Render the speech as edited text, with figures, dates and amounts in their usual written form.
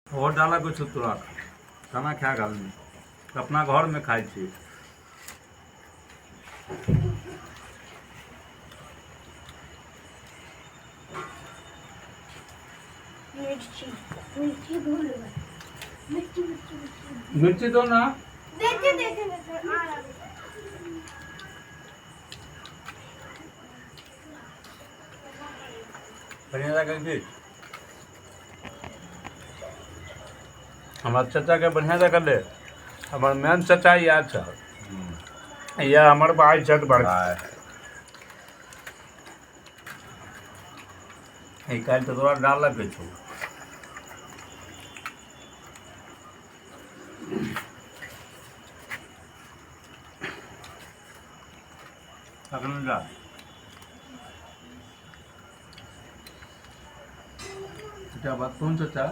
और डाला कुछ तुरंत खाना खा गल अपना घर में खाई छी। मिर्ची मिर्ची भूल गए। मिर्ची मिर्ची मिर्ची मिर्ची दो ना। देखे देखे देखे आ रहा है। बढ़िया लगे हमारे चाचा के बढ़िया जगह ले हमार मेन चाचा या छ या हमर भाई छत बड़का है काल तो तोरा डाल के छौ अगन जा क्या बात कौन चाचा